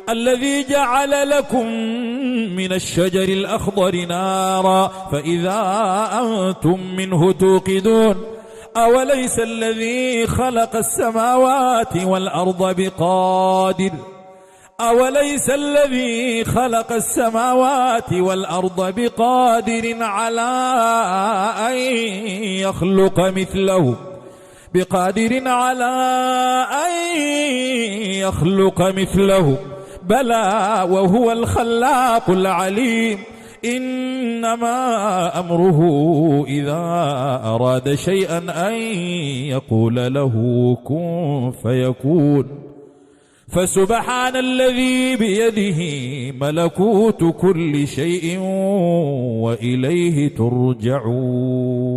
الذي جعل لكم من الشجر الأخضر نارا فإذا أنتم منه توقدون أوليس الذي خلق السماوات والأرض بقادر أوليس الذي خلق السماوات والأرض بقادر على أن يخلق مثله بلى وهو الخلاق العليم إنما أمره إذا أراد شيئا أن يقول له كن فيكون فسبحان الذي بيده ملكوت كل شيء وإليه ترجعون.